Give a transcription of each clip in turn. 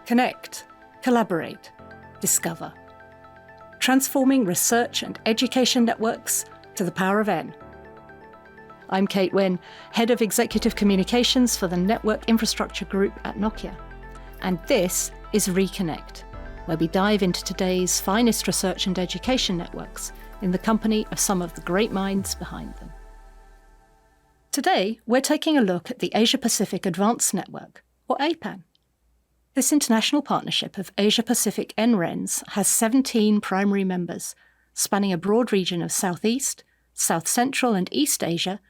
Connect, collaborate, discover. Transforming research and education networks to the power of N. I'm Kate Winn, Head of Executive Communications for the Network Infrastructure Group at Nokia. And this is Reconnect, where we dive into today's finest research and education networks in the company of some of the great minds behind them. Today, we're taking a look at the Asia-Pacific Advanced Network, or APAN. This international partnership of Asia-Pacific NRENs has 17 primary members, spanning a broad region of Southeast, South Central and East Asia,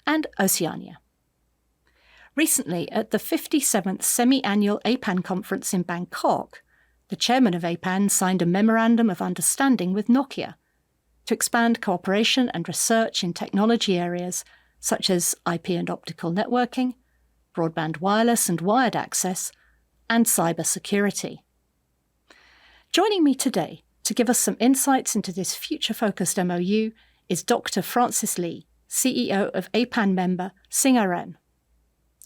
and Oceania. Recently, at the 57th semi-annual APAN conference in Bangkok, the chairman of APAN signed a memorandum of understanding with Nokia to expand cooperation and research in technology areas such as IP and optical networking, broadband wireless and wired access, and cyber security. Joining me today to give us some insights into this future-focused MOU is Dr. Francis Lee, CEO of APAN member SingAREN.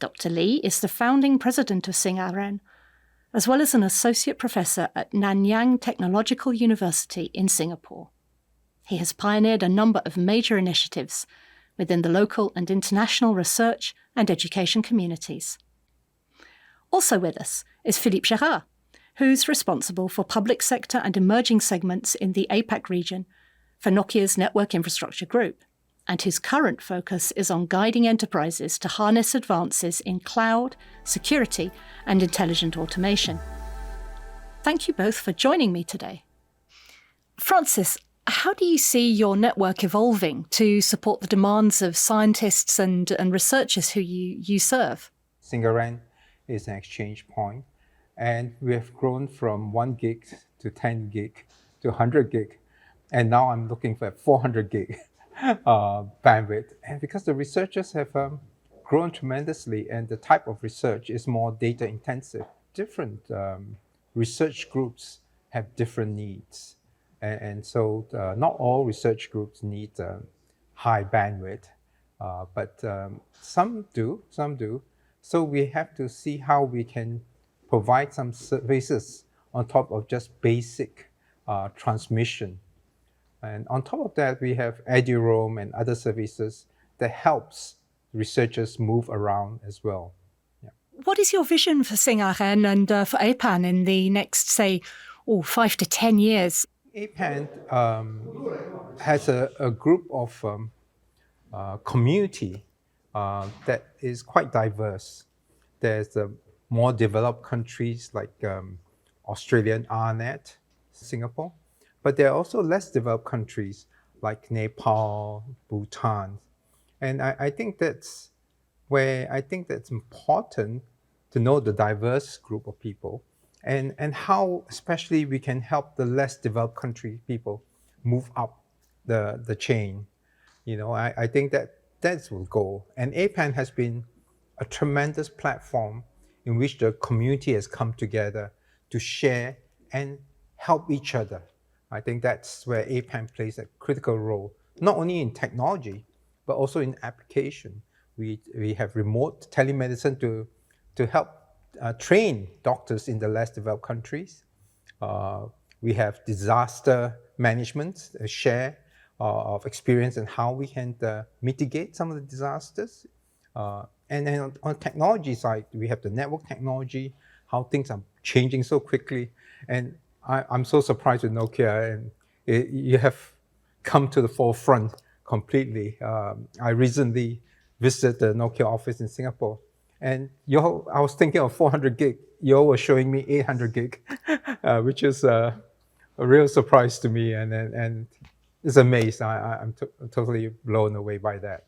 Dr. Lee is the founding president of SingAREN, as well as an associate professor at Nanyang Technological University in Singapore. He has pioneered a number of major initiatives within the local and international research and education communities. Also with us is Philippe Gerard, who's responsible for public sector and emerging segments in the APAC region for Nokia's Network Infrastructure Group, and whose current focus is on guiding enterprises to harness advances in cloud, security, and intelligent automation. Thank you both for joining me today. Francis, how do you see your network evolving to support the demands of scientists and researchers who you serve? SingAREN is an exchange point, and we have grown from 1 gig to 10 gig to 100 gig, and now I'm looking for 400 gig bandwidth. And because the researchers have grown tremendously, and the type of research is more data intensive, different research groups have different needs. And so not all research groups need high bandwidth, but some do. So we have to see how we can provide some services on top of just basic transmission. And on top of that, we have EduRoam and other services that helps researchers move around as well. Yeah. What is your vision for SingAREN and for APAN in the next, say, 5 to 10 years? APAN has a group of community that is quite diverse. There's more developed countries like Australian ARNet, Singapore, but there are also less developed countries like Nepal, Bhutan. And I think that's important to know the diverse group of people and how especially we can help the less developed country people move up the chain. I think that's the goal. And APAN has been a tremendous platform in which the community has come together to share and help each other. I think that's where APAN plays a critical role, not only in technology, but also in application. We have remote telemedicine to help train doctors in the less developed countries. We have disaster management, a share of experience and how we can mitigate some of the disasters. And then on technology side, we have the network technology, how things are changing so quickly. And I'm so surprised with Nokia, and you have come to the forefront completely. I recently visited the Nokia office in Singapore, and I was thinking of 400 gig. You were showing me 800 gig, which is a real surprise to me, and it's amazing. I'm totally blown away by that.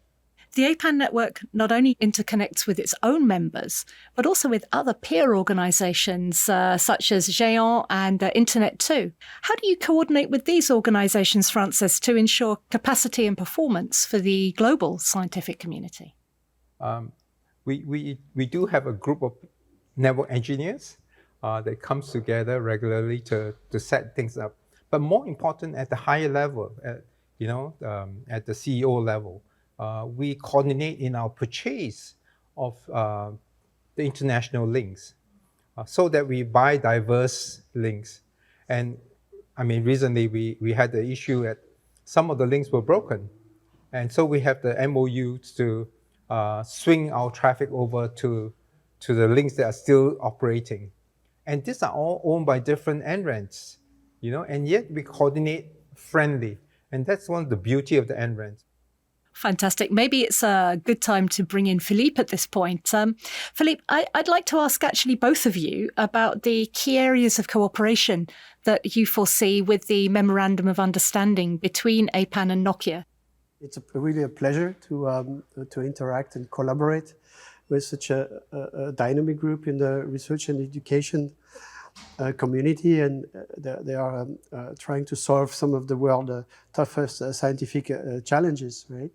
The APAN network not only interconnects with its own members, but also with other peer organisations such as Géant and Internet2. How do you coordinate with these organisations, Francis, to ensure capacity and performance for the global scientific community? We do have a group of network engineers that comes together regularly to set things up. But more important, at the higher level, at the CEO level, we coordinate in our purchase of the international links. so that we buy diverse links. And I mean, recently we had the issue that some of the links were broken. And so we have the MOU to swing our traffic over to the links that are still operating. And these are all owned by different NRENs, and yet we coordinate friendly. And that's one of the beauty of the NRENs. Fantastic. Maybe it's a good time to bring in Philippe at this point. Philippe, I'd like to ask actually both of you about the key areas of cooperation that you foresee with the Memorandum of Understanding between APAN and Nokia. It's really a pleasure to interact and collaborate with such a dynamic group in the research and education community, and they are trying to solve some of the world's toughest scientific challenges, right?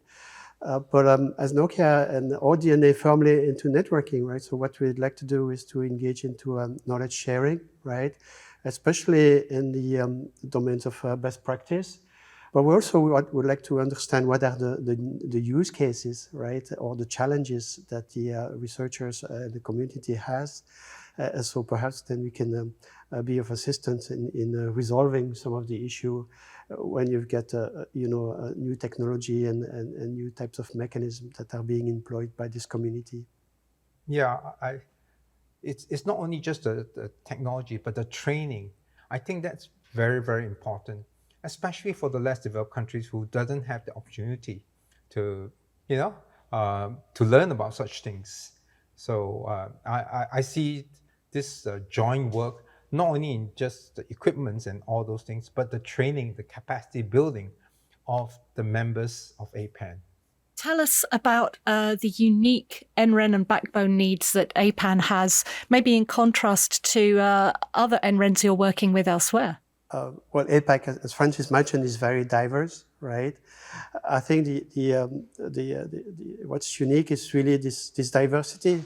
But as Nokia and our DNA firmly into networking, right? So what we'd like to do is to engage into knowledge sharing, right? Especially in the domains of best practice. But we also would like to understand what are the use cases, right? Or the challenges that the researchers and the community has. So perhaps then we can be of assistance in resolving some of the issue when you get new technology and new types of mechanisms that are being employed by this community. Yeah, it's not only just the technology, but the training. I think that's very, very important, especially for the less developed countries who doesn't have the opportunity to, to learn about such things. So I see this joint work not only in just the equipments and all those things, but the training, the capacity building of the members of APAN. Tell us about the unique NREN and backbone needs that APAN has, maybe in contrast to other NRENs you're working with elsewhere. Well, APAC, as Francis mentioned, is very diverse, right? I think what's unique is really this diversity.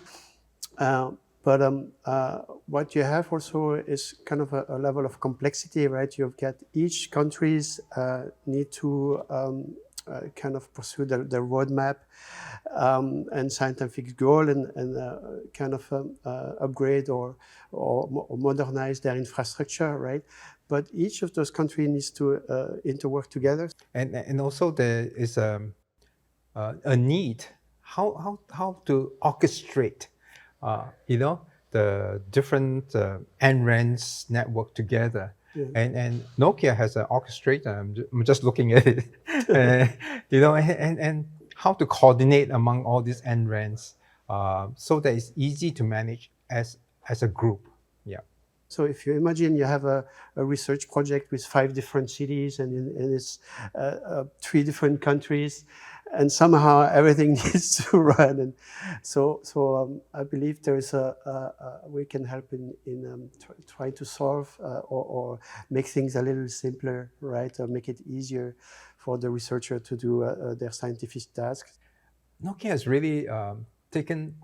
But what you have also is kind of a level of complexity, right? You've got each countries need to kind of pursue their roadmap and scientific goal and kind of upgrade or modernize their infrastructure, right? But each of those countries needs to interwork together. And also there is a need how to orchestrate the different NRENs network together. Yeah. And Nokia has an orchestrator. I'm just looking at it, and how to coordinate among all these NRENs so that it's easy to manage as a group. Yeah. So if you imagine you have a research project with 5 different cities and it's 3 different countries, and somehow everything needs to run. And so I believe there is we can help in trying to solve or make things a little simpler, right? Or make it easier for the researcher to do their scientific tasks. Nokia has really taken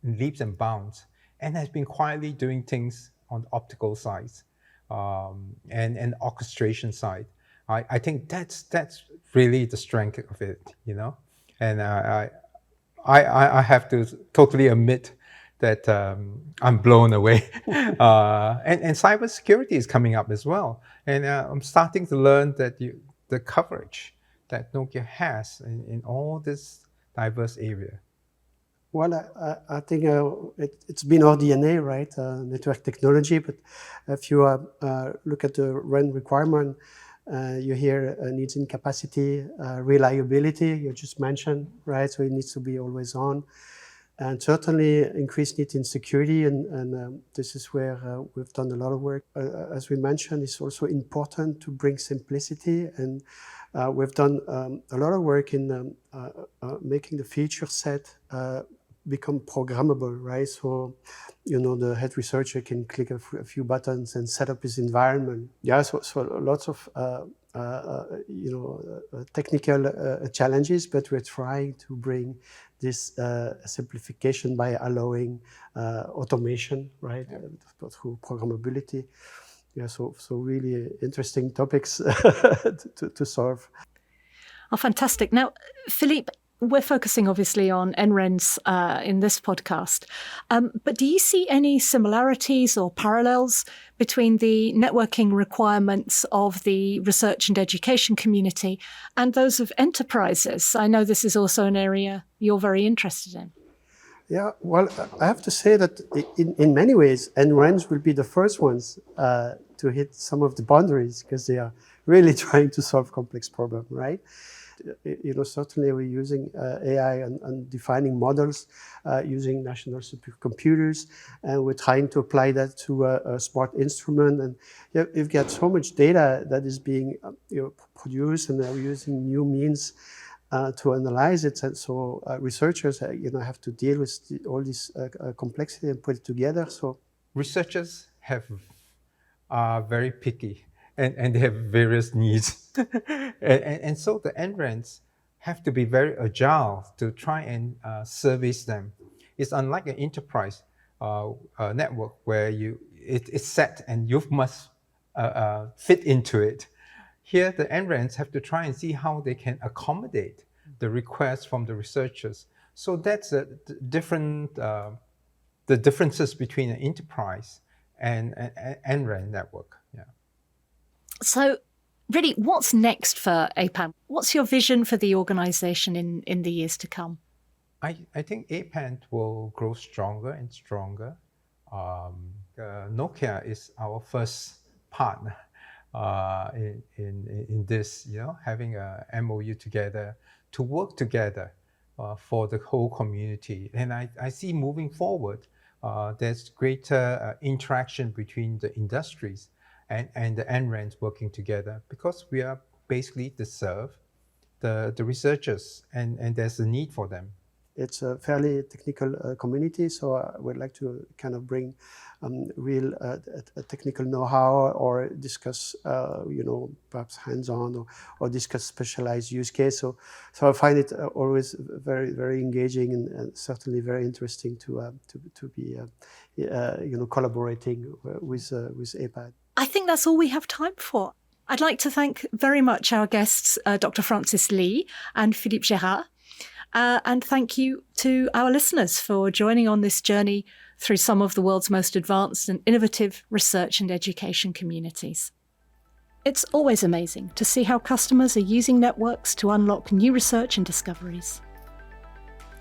leaps and bounds and has been quietly doing things on the optical side and orchestration side. I think that's really the strength of it, and I have to totally admit that I'm blown away. And cybersecurity is coming up as well, and I'm starting to learn that the coverage that Nokia has in all this diverse area. Well, I think it's been our DNA, right? Network technology. But if you look at the REN requirement, you hear needs in capacity, reliability, you just mentioned, right? So it needs to be always on. And certainly increased need in security. And this is where we've done a lot of work. As we mentioned, it's also important to bring simplicity. And we've done a lot of work in making the feature set become programmable, right? So, the head researcher can click a few buttons and set up his environment. Yeah, so lots of, technical challenges, but we're trying to bring this simplification by allowing automation, right? Yeah. Through programmability. Yeah, so really interesting topics to solve. Oh, fantastic. Now, Philippe, We're focusing obviously on NRENs in this podcast, but do you see any similarities or parallels between the networking requirements of the research and education community and those of enterprises? I know this is also an area you're very interested in. Yeah, well, I have to say that in many ways, NRENs will be the first ones to hit some of the boundaries because they are really trying to solve complex problems, right? Certainly we're using AI and defining models using national supercomputers, and we're trying to apply that to a smart instrument. And you've got so much data that is being produced, and we're using new means to analyze it. And so researchers, have to deal with all this complexity and put it together. So researchers are very picky. And they have various needs. and so the NRENs have to be very agile to try and service them. It's unlike an enterprise network where it's set and you must fit into it. Here, the NRENs have to try and see how they can accommodate the requests from the researchers. So that's the differences between an enterprise and an NREN network. Yeah. So really, what's next for APAN? What's your vision for the organization in the years to come? I think APAN will grow stronger and stronger. Nokia is our first partner in this, having a MOU together to work together for the whole community. And I see moving forward, there's greater interaction between the industries and the NRENs working together, because we are basically to serve the researchers, and there's a need for them. It's a fairly technical community, so I would like to kind of bring real technical know-how, or discuss, perhaps hands-on, or discuss specialized use case. So I find it always very, very engaging and certainly very interesting to be, collaborating with APAC. I think that's all we have time for. I'd like to thank very much our guests, Dr. Francis Lee and Philippe Gerard. And thank you to our listeners for joining on this journey through some of the world's most advanced and innovative research and education communities. It's always amazing to see how customers are using networks to unlock new research and discoveries.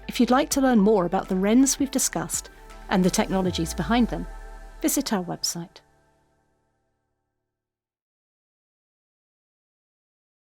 If you'd like to learn more about the RENs we've discussed and the technologies behind them, visit our website.